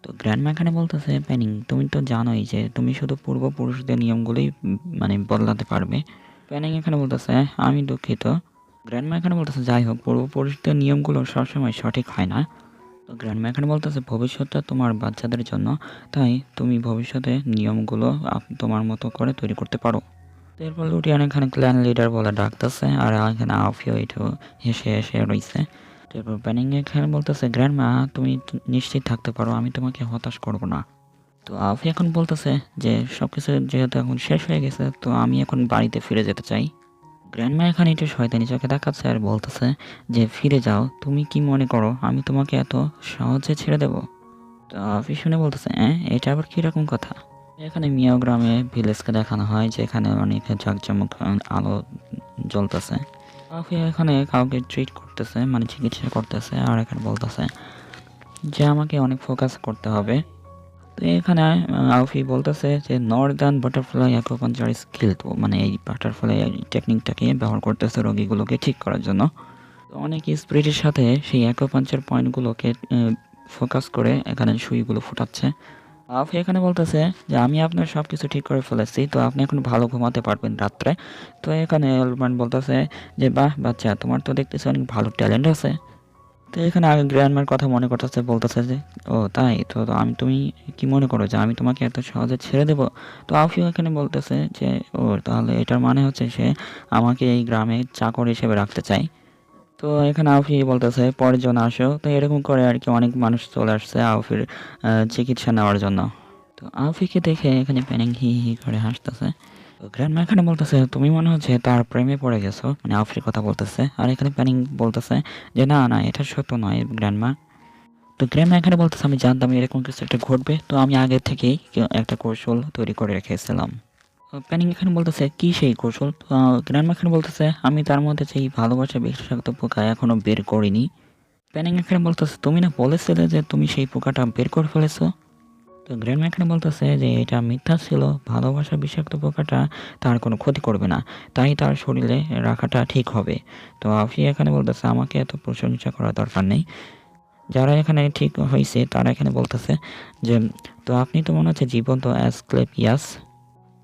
তো গ্র্যান্ডমা এখানে বলতেছে প্যানিং তুমি তো জানোই যে তুমি শুধু পূর্বপুরুষদের নিয়মগুলোই মানে বদলাতে পারবে। প্যানিং এখানে বলতেছে আমি দুঃখিত। গ্র্যান্ডমা এখানে বলতেছে যাই হোক পূর্বপুরুষদের নিয়মগুলো সবসময় সঠিক হয় না। তো গ্র্যান্ডমা এখানে বলতেছে ভবিষ্যৎটা তোমার বাচ্চাদের জন্য, তাই তুমি ভবিষ্যতে নিয়মগুলো তোমার মতো করে তৈরি করতে পারো। তো এরপর লুটিয়ান এখানে ক্ল্যান লিডার বলে ডাকতেছে আর এখানে আফিও এটাও হেসে হেসে রয়েছে। তারপর প্যানিং এখানে বলতেছে গ্র্যান্ডমা তুমি নিশ্চিত থাকতে পারো আমি তোমাকে হতাশ করব না। তো আফি এখন বলতেছে যে সব কিছু যেহেতু এখন শেষ হয়ে গেছে তো আমি এখন বাড়িতে ফিরে যেতে চাই। গ্র্যান্ডমা এখানে একটু শয়তানি চোখে দেখাচ্ছে আর বলতেছে যে ফিরে যাও, তুমি কি মনে করো আমি তোমাকে এত সহজে ছেড়ে দেব? তো আফি শুনে বলতেছে এটা আবার কীরকম কথা? এখানে মিয়াও গ্রামে ভিলেজকে দেখানো হয় যেখানে অনেক জাঁকজমক আলো জ্বলতেছে। আফি এখানে কাউকে ট্রিট করতেছে মানে চিকিৎসা করতেছে আর এখানে বলতেছে যে আমাকে অনেক ফোকাস করতে হবে। তো এখানে আউফি বলতেছে যে নর্দার্ন বাটারফ্লাই অ্যাকুপাঞ্চার স্কিল, তো মানে এই বাটারফ্লাই টেকনিকটাকে ব্যবহার করতেছে রোগীগুলোকে ঠিক করার জন্য। তো অনেক স্পিরিটের সাথে সেই অ্যাকুপাঞ্চার পয়েন্টগুলোকে ফোকাস করে এখানে সুইগুলো ফুটাচ্ছে। আউফি এখানে বলতেছে যে আমি আপনার সব কিছু ঠিক করে ফেলেছি, তো আপনি এখন ভালো ঘুমাতে পারবেন রাত্রে। তো এখানে এলবার্ন বলতেছে যে বাহ বাচ্চা তোমার তো দেখতেছি অনেক ভালো ট্যালেন্ট আছে। তো এখানে আগে গ্র্যান্ডমার কথা মনে করতেছে বলতেছে যে ও তাই তো, তো আমি তুমি কি মনে করো যে আমি তোমাকে এত সহজে ছেড়ে দেবো? তো আফিও এখানে বলতেছে যে ও তাহলে এটার মানে হচ্ছে সে আমাকে এই গ্রামে চাকর হিসেবে রাখতে চায়। তো এখানে আউফি বলতেছে পরের জন আসো। তো এরকম করে আর কি অনেক মানুষ চলে আসছে আউফির চিকিৎসা নেওয়ার জন্য। তো আউফিকে দেখে এখানে প্যানিং হি হি করে হাসতেছে। তো গ্র্যান্ডমা এখানে বলতেছে তুমি মনে হচ্ছে তার প্রেমে পড়ে গেছো, মানে আউফির কথা বলতেছে। আর এখানে প্যানিং বলতেছে যে না না এটা সত্য নয় গ্র্যান্ডমা। তো গ্র্যান্ডমা এখানে বলতেছে আমি জানতাম এরকম কিছু একটা ঘটবে, তো আমি আগে থেকেই একটা কৌশল তৈরি করে রেখেছিলাম। প্যানিং এখানে বলতেছে কি সেই কৌশল? গ্র্যান্ডমা এখানে বলতেছে আমি তার মধ্যে যেই ভালোবাসা বিষাক্ত পোকা এখনো বের করিনি। প্যানিং এখানে বলতেছে তুমি না বলেছিলে যে তুমি সেই পোকাটা বের করে ফেলেছো? তো গ্র্যান্ডমা এখানে বলতেছে যে এটা মিথ্যা ছিল, ভালোবাসা বিষাক্ত পোকাটা তার কোনো ক্ষতি করবে না, তাই তার শরীরে রাখাটা ঠিক হবে। তো আফি এখানে বলতেছে আমাকে এত প্রশংসা করার দরকার নেই। যারা এখানে ঠিক হয়েছে তারা এখানে বলতেছে যে তো আপনি তো মনে হচ্ছে জীবন্ত অ্যাসক্লেপিয়াস।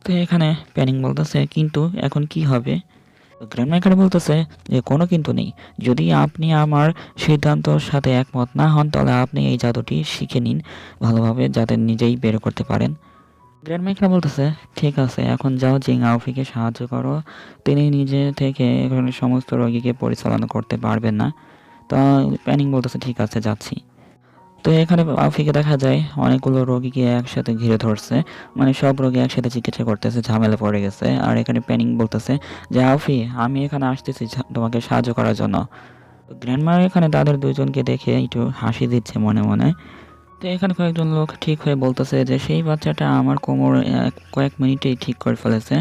তো এখানে প্যানিং বলতেছে কিন্তু এখন কি হবে? গ্র্যান্ডমা এখানে বলতেছে যে কোনো কিন্তু নেই, যদি আপনি আমার সিদ্ধান্তর সাথে একমত না হন তাহলে আপনি এই জাদুটি শিখে নিন ভালোভাবে যাতে নিজেই বের করতে পারেন। গ্র্যান্ডমা এখানে বলতেছে ঠিক আছে এখন যাও জিং আউফিকে সাহায্য করো, তিনি নিজে থেকে এখানে সমস্ত রোগীকে পরিচালনা করতে পারবেন না। তা প্যানিং বলতেছে ঠিক আছে যাচ্ছি। তো এখানে আফিকে দেখা যায় অনেকগুলো রোগীকে একসাথে ঘিরে ধরছে, মানে সব রোগী একসাথে চিকিৎসা করতেছে, ঝামেলা পড়ে গেছে। আর এখানে প্যানিং বলতেছে যে আফি আমি এখানে আসতেছি তোমাকে সাহায্য করার জন্য। গ্র্যান্ডমা এখানে তাদের দুজনকে দেখে একটু হাসি দিচ্ছে মনে মনে। তো এখানে কয়েকজন লোক ঠিক হয়ে বলতেছে যে সেই বাচ্চাটা আমার কোমর কয়েক মিনিটেই ঠিক করে ফেলেছে,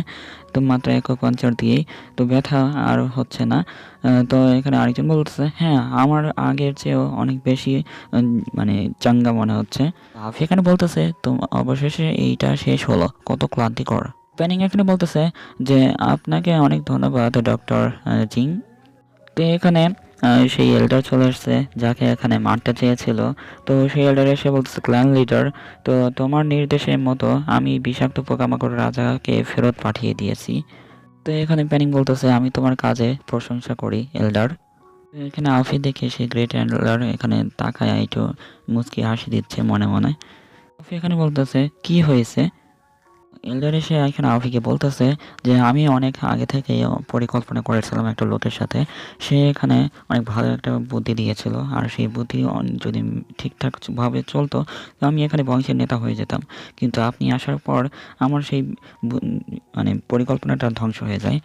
তো মাত্র অ্যাকুপাঞ্চার দিয়েই, তো ব্যথা আর হচ্ছে না। তো এখানে আরেকজন বলতেছে হ্যাঁ আমার আগের চেয়েও অনেক বেশি মানে চাঙ্গা মনে হচ্ছে। আফি এখানে বলতেছে তো অবশেষে এইটা শেষ হলো, কত ক্লান্তিকর। প্যানিং এখানে বলতেছে যে আপনাকে অনেক ধন্যবাদ ডক্টর জিং। তো এখানে সেই এল্ডার চলে আসছে যাকে এখানে মারতে চেয়েছিল। তো সেই এল্ডার এসে বলতেছে, ক্ল্যান লিডার, তো তোমার নির্দেশের মতো আমি বিষাক্ত পোকামাকড় রাজাকে ফেরত পাঠিয়ে দিয়েছি। তো এখানে প্যানিং বলতেছে, আমি তোমার কাজে প্রশংসা করি এল্ডার। এখানে আলফি দেখে সেই গ্রেট এল্ডার এখানে তাকায় একটু মুচকি হাসি দিচ্ছে মনে মনে। আলফি এখানে বলতেছে, কি হয়েছে? এল্ডার এসে এখানে আলফিকে বলতেছে যে আমি অনেক আগে থেকে পরিকল্পনা করেছিলাম একটা লোকের সাথে। সে এখানে অনেক ভালো একটা বুদ্ধি দিয়েছিল, আর সেই বুদ্ধি যদি ঠিকঠাক ভাবে চলতো তো আমি এখানে বংশের নেতা হয়ে যেতাম। কিন্তু আপনি আসার পর আমার সেই মানে পরিকল্পনাটা ধ্বংস হয়ে যায়।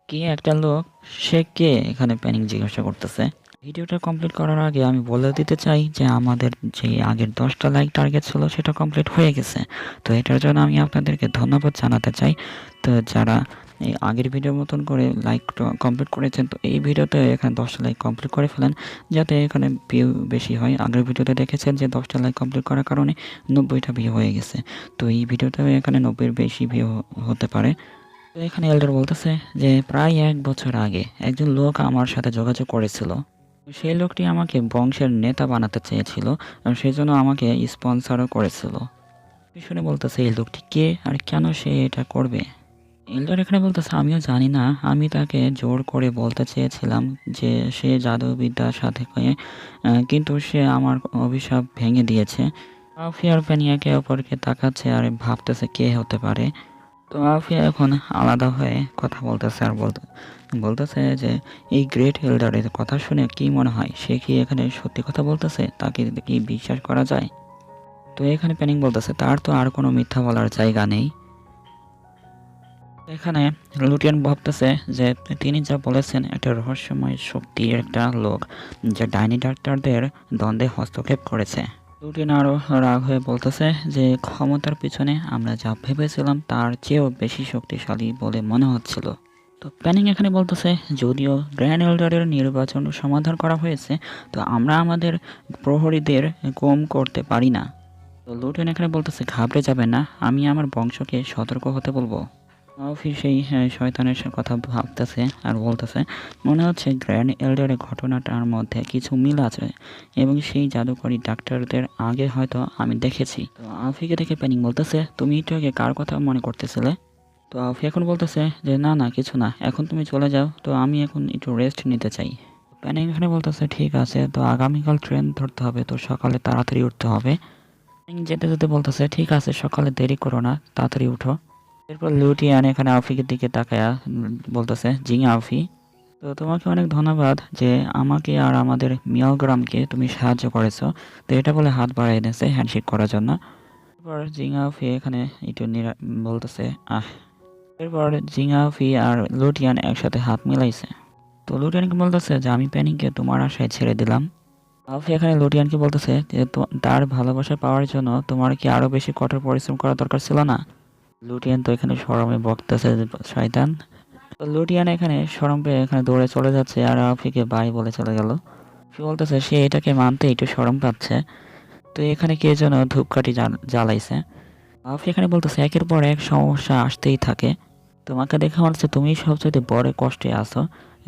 কে একটা লোক, সে কে? এখানে প্যানিং জিজ্ঞাসা করতেছে। ভিডিওটা কমপ্লিট করার আগে আমি বলে দিতে চাই যে আমাদের যে আগের 10টা লাইক টার্গেট ছিল সেটা কমপ্লিট হয়ে গেছে। তো এটার জন্য আমি আপনাদেরকে ধন্যবাদ জানাতে চাই। তো যারা এই আগের ভিডিওর মতন করে লাইক কমপ্লিট করেছেন, তো এই ভিডিওতে এখানে 10টা লাইক কমপ্লিট করে ফেলেন, যাতে এখানে ভিউ বেশি হয়। আগের ভিডিওতে দেখেছেন যে 10টা লাইক কমপ্লিট করার কারণে 90টা ভিউ হয়ে গেছে। তো এই ভিডিওতেও এখানে 90-এর বেশি ভিউ হতে পারে। তো এখানে এল্ডার বলতেছে যে প্রায় 1 বছর আগে একজন লোক আমার সাথে যোগাযোগ করেছিল। সেই লোকটি আমাকে বংশের নেতা বানাতে চেয়েছিল, আর সেই জন্য আমাকে স্পন্সরও করেছিল। শুনে বলতেছে, এই লোকটি কে আর কেন সে এটা করবে? এল্ডার এখানে বলতেছে, আমিও জানি না। আমি তাকে জোর করে বলতে চেয়েছিলাম যে সে জাদুবিদ্যার সাথে কিন্তু সে আমার অভিশাপ ভেঙে দিয়েছে। আফি আর পেনি একে অপরকে তাকাচ্ছে আর ভাবতেছে কে হতে পারে। তো আফিয়া এখন আলাদা হয়ে কথা বলতেছে আর বলতেছে যে এই গ্রেট এল্ডারের কথা শুনে কি মনে হয়, সে কি এখানে সত্যি কথা বলতেছে? তাকে কি বিশ্বাস করা যায়? তো এখানে প্যানিং বলতেছে, তার তো আর কোনো মিথ্যা বলার জায়গা নেই। এখানে লুটিয়ান ভাবতেছে যে তিনি যা বলেছেন একটা রহস্যময় শক্তির একটা লোক, যা ডাইনি ডাক্তারদের দ্বন্দ্বে হস্তক্ষেপ করেছে। লুটিন আরও রাগ হয়ে বলতেছে যে ক্ষমতার পিছনে আমরা যা ভেবেছিলাম তার চেয়েও বেশি শক্তিশালী বলে মনে হচ্ছিল। তো প্ল্যানিং এখানে বলতেছে, যদিও গ্র্যান্ড এল্ডারের নির্বাচন সমাধান করা হয়েছে, তো আমরা আমাদের প্রহরীদের কম করতে পারি না। তো লুটিন এখানে বলতেছে, ঘাবড়ে যাবে না, আমি আমার বংশকে সতর্ক হতে বলবো। আফি সেই শয়তানের কথা ভাবতেছে আর বলতেছে, মনে হচ্ছে গ্র্যান্ড এল্ডারের ঘটনাটার মধ্যে কিছু মিল আছে, এবং সেই জাদুকরী ডাক্তারদের আগে হয়তো আমি দেখেছি। তো আফিকে দেখে প্যানিং বলতেছে, তুমি একটু আগে কার কথা মনে করতেছিলে? তো আফি এখন বলতেছে যে না না, কিছু না, এখন তুমি চলে যাও, তো আমি এখন একটু রেস্ট নিতে চাই। প্যানিং এখানে বলতেছে, ঠিক আছে, তো আগামীকাল ট্রেন ধরতে হবে, তো সকালে তাড়াতাড়ি উঠতে হবে। যেতে যেতে বলতেছে, ঠিক আছে, সকালে দেরি করো না, তাড়াতাড়ি উঠো। এরপর লুটিয়ান এখানে আফিকের দিকে তাকায়া বলতেছে, জি আফি, তো তোমাকে অনেক ধন্যবাদ যে আমাকে আর আমাদের মিয়াওগ্রামকে তুমি সাহায্য করেছো। তো এটা বলে হাত বাড়াই দিয়েছে হ্যান্ডশেক করার জন্য। এরপর জিঙাফি এখানে একটু বলতেছে এরপর জিঙাফি আর লুটিয়ান একসাথে হাত মিলাইছে। তো লুটিয়ানকে বলতেছে যে আমি প্যানিংকে তোমার আশায় ছেড়ে দিলাম। আফি এখানে লুটিয়ানকে বলতেছে যে তার ভালোবাসা পাওয়ার জন্য তোমার কি আরো বেশি কঠোর পরিশ্রম করা দরকার ছিল না? লুটিয়ান তো এখানে শরমে বকতেছে শয়তান। তো লুটিয়ান এখানে শরম পেয়ে এখানে দৌড়ে চলে যাচ্ছে আর আফিকে বাই বলে চলে গেল। আফি বলতেছে সে এটাকে মানতে একটু শরম পাচ্ছে। তো এখানে কে যেন ধূপকাঠি জ্বালাইছে। আফি এখানে বলতেছে, একের পর এক সমস্যা আসতেই থাকে, তোমাকে দেখে মনে হচ্ছে তুমি সবচেয়ে বড় কষ্টে আছো।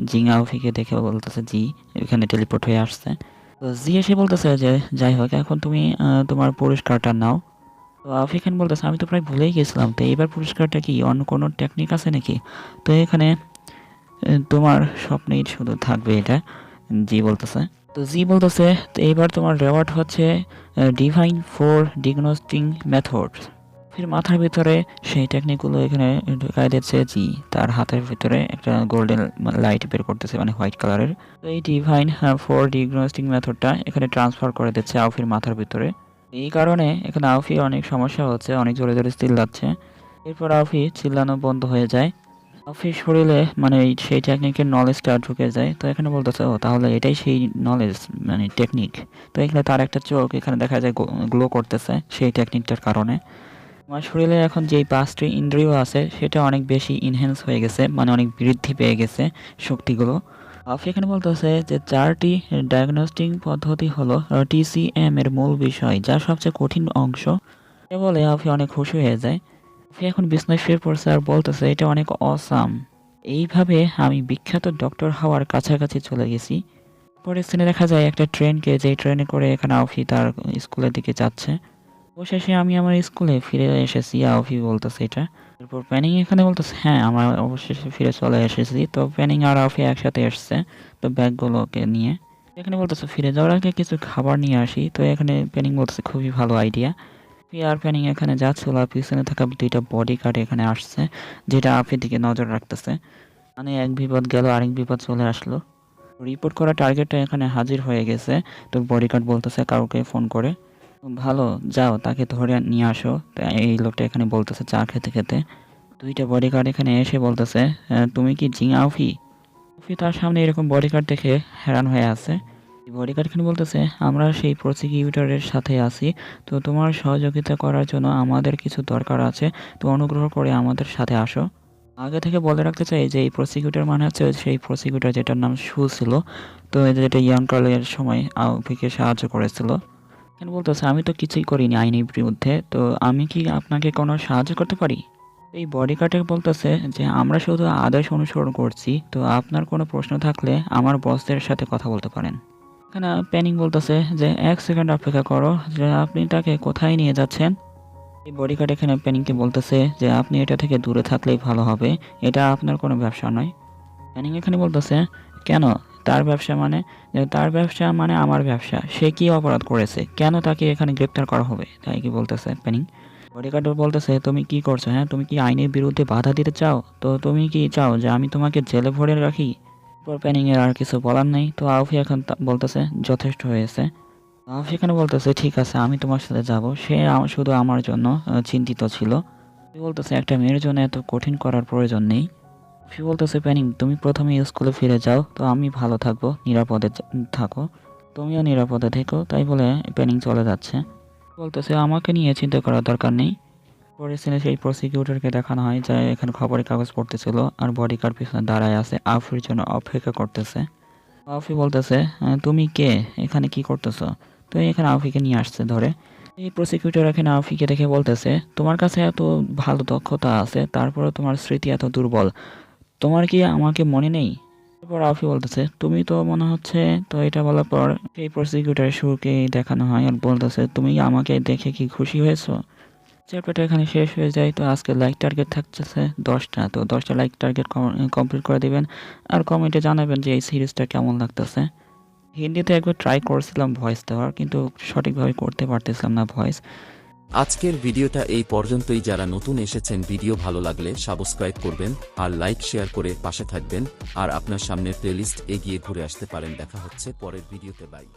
জিঙা আফিকে দেখে বলতেছে, জি এখানে টেলিপোর্ট হয়ে আসছে। তো জি এসে বলতেছে যে যাই হোক, এখন তুমি তোমার পুরস্কারটা নাও। তো আফ্রিকান বলতেছে, আমি তো প্রায় ভুলেই গেছিলাম, তো এইবার পুরস্কারটা কি অন্য কোনো টেকনিক আছে নাকি? তো এখানে তোমার স্বপ্নেই শুধু থাকবে এটা। জি বলতেছে, তো জি বলতেছে, তো এইবার তোমার রেওয়ার্ড হচ্ছে ডিভাইন 4 ডিগনোস্টিং মেথড। ফির মাথার ভিতরে সেই টেকনিকগুলো এখানে ঢুকাই দিচ্ছে জি। তার হাতের ভিতরে একটা গোল্ডেন লাইট বের করতেছে, মানে হোয়াইট কালারের। তো এই ডিভাইন 4 ডিগনোস্টিং মেথডটা এখানে ট্রান্সফার করে দিচ্ছে আউফির মাথার ভিতরে। এই কারণে এখানে আউফি অনেক সমস্যা হচ্ছে, অনেক জোরে জোরে চিল্লাচ্ছে। এরপর আউফি চিল্লানো বন্ধ হয়ে যায়। আউফির শরীরে মানে সেই টেকনিকের নলেজটা ঢুকে যায়। তো এখানে বলতেছে, ও তাহলে এটাই সেই নলেজ, মানে টেকনিক। তো এখানে তার একটা চোখ এখানে দেখা যায় গ্লো করতেছে সেই টেকনিকটার কারণে। আমার শরীরে এখন যেই 5টি ইন্দ্রিয় আছে সেটা অনেক বেশি ইনহ্যান্স হয়ে গেছে, মানে অনেক বৃদ্ধি পেয়ে গেছে শক্তিগুলো। আফি এখানে বলতেছে যে 4টি ডায়াগনস্টিক পদ্ধতি হলো TCM এর মূল বিষয়, যা সবচেয়ে কঠিন অংশ। এ বলে আফি অনেক খুশি হয়ে যায়। আফি এখন বিছনায় শুয়ে পড়ছে আর বলতেছে, এটা অনেক অসাম। এইভাবে আমি বিখ্যাত ডক্টর হওয়ার কাছাকাছি চলে গেছি। পরে সিনে দেখা যায় একটা ট্রেনকে, যেই ট্রেনে করে এখানে আউফি তার স্কুলের দিকে যাচ্ছে। অবশেষে আমি আমার স্কুলে ফিরে এসেছি, আউফি বলতেছে এটা। এরপর প্যানিং এখানে বলতেছে হ্যাঁ আমরা অবশেষে ফিরে চলে এসেছি। তো প্যানিং আর আউফি একসাথে এসছে তো ব্যাগগুলোকে নিয়ে। এখানে বলতেছে ফিরে যাওয়ার আগে কিছু খাবার নিয়ে আসি। তো এখানে প্যানিং বলতেছে খুবই ভালো আইডিয়া। আর প্যানিং এখানে যাচ্ছিল আর পিছনে থাকা 2টা বডিগার্ড এখানে আসছে, যেটা আউফির দিকে নজর রাখতেছে। মানে এক বিপদ গেল আরেক বিপদ চলে আসলো। রিপোর্ট করা টার্গেটটা এখানে হাজির হয়ে গেছে। তো বডিগার্ড বলতেছে কাউকে ফোন করে, ভালো যাও তাকে ধরে নিয়ে আসো। তো এই লোকটা এখানে বলতেছে চা খেতে খেতে। 2টা বডিগার্ড এখানে এসে বলতেছে তুমি কি জিং আউফি? আউফি তার সামনে এরকম বডিগার্ড দেখে হ্যারান হয়ে আছে। বডিগার্ড এখানে বলতেছে আমরা সেই প্রসিকিউটরের সাথে আছি, তো তোমার সহযোগিতা করার জন্য আমাদের কিছু দরকার আছে, তো অনুগ্রহ করে আমাদের সাথে আসো। আগে থেকে বলে রাখতে চাই যে এই প্রসিকিউটর মানে হচ্ছে সেই প্রসিকিউটর যেটার নাম শু ছিল। তো যেটা ইয়াং ট্রায়ালের সময় আউফিকে সাহায্য করেছিল। এখানে বলতেছে আমি তো কিছুই করিনি আইনের বিরুদ্ধে, তো আমি কি আপনাকে কোনো সাহায্য করতে পারি? এই বডিগার্ডে বলতেছে যে আমরা শুধু আদেশ অনুসরণ করছি, তো আপনার কোনো প্রশ্ন থাকলে আমার বসদের সাথে কথা বলতে পারেন। এখানে প্যানিং বলতেছে যে 1 সেকেন্ড অপেক্ষা করো, যে আপনি তাকে কোথায় নিয়ে যাচ্ছেন? এই বডিগার্ড এখানে প্যানিংকে বলতেছে যে আপনি এটা থেকে দূরে থাকলেই ভালো হবে, এটা আপনার কোনো ব্যবসা নয়। প্যানিং এখানে বলতেছে কেন তার ব্যবসা মানে? যে তার ব্যবসা মানে আমার ব্যবসা, সে কি অপরাধ করেছে, কেন তাকে এখানে গ্রেপ্তার করা হবে, তাই কি বলতেছে প্যানিং। বডিগার্ড বলতেছে তুমি কি করছো? হ্যাঁ তুমি কি আইনের বিরুদ্ধে বাধা দিতে চাও? তো তুমি কি চাও যে আমি তোমাকে জেলে ভরে রাখি? এরপর প্যানিং এর আর কিছু বলার নেই। তো আউফি এখন বলতেছে যথেষ্ট হয়েছে। আউফি এখানে বলতেছে ঠিক আছে আমি তোমার সাথে যাব। সে শুধু আমার জন্য চিন্তিত ছিল। বলতেছে একটা মেয়ের জন্য এত কঠিন করার প্রয়োজন নেই। সে বলতেছে প্যানিং তুমি প্রথমে স্কুলে ফিরে যাও, তো আমি ভালো থাকবো, নিরাপদে থাকো, তুমিও নিরাপদে থেকো। তাই বলে প্যানিং চলে যাচ্ছে। বলতেছে আমাকে নিয়ে চিন্তা করার দরকার নেই। পরে সিনে সেই প্রসিকিউটরকে দেখানো হয় যা এখানে খবরের কাগজ পড়তেছিল আর বডিগার্ড পিছনে দাঁড়ায় আছে আউফির জন্য অপেক্ষা করতেছে। আউফি বলতেছে তুমি কে, এখানে কি করতেছো? তো এখানে আউফিকে নিয়ে আসছে ধরে। এই প্রসিকিউটর এখানে আউফিকে দেখে বলতেছে তোমার কাছে এত ভালো দক্ষতা আছে, তারপরে তোমার স্মৃতি এত দুর্বল, তোমার কি আমাকে মনে নেই? তারপর আউফি বলতেছে তুমি তো মনে হচ্ছে। তো এটা বলার পর সেই প্রসিকিউটরের সুরকে দেখানো হয় আর বলতেছে তুমি আমাকে দেখে কি খুশি হয়েছো? চ্যাপ্টারটা এখানে শেষ হয়ে যায়। তো আজকে লাইক টার্গেট থাকতেছে 10টা, তো 10টা লাইক টার্গেট কমপ্লিট করে দিবেন আর কমেন্টে জানাবেন যে এই সিরিজটা কেমন লাগতেছে। হিন্দিতে একবার ট্রাই করছিলাম ভয়েস দেওয়ার, কিন্তু সঠিকভাবে করতে পারতেছিলাম না ভয়েস। আজকের ভিডিওটা এই পর্যন্তই। যারা নতুন এসেছেন ভিডিও ভালো লাগলে সাবস্ক্রাইব করবেন আর লাইক শেয়ার করে পাশে থাকবেন আর আপনার সামনের প্লেলিস্ট এগিয়ে ঘুরে আসতে পারেন। দেখা হচ্ছে পরের ভিডিওতে। বাই।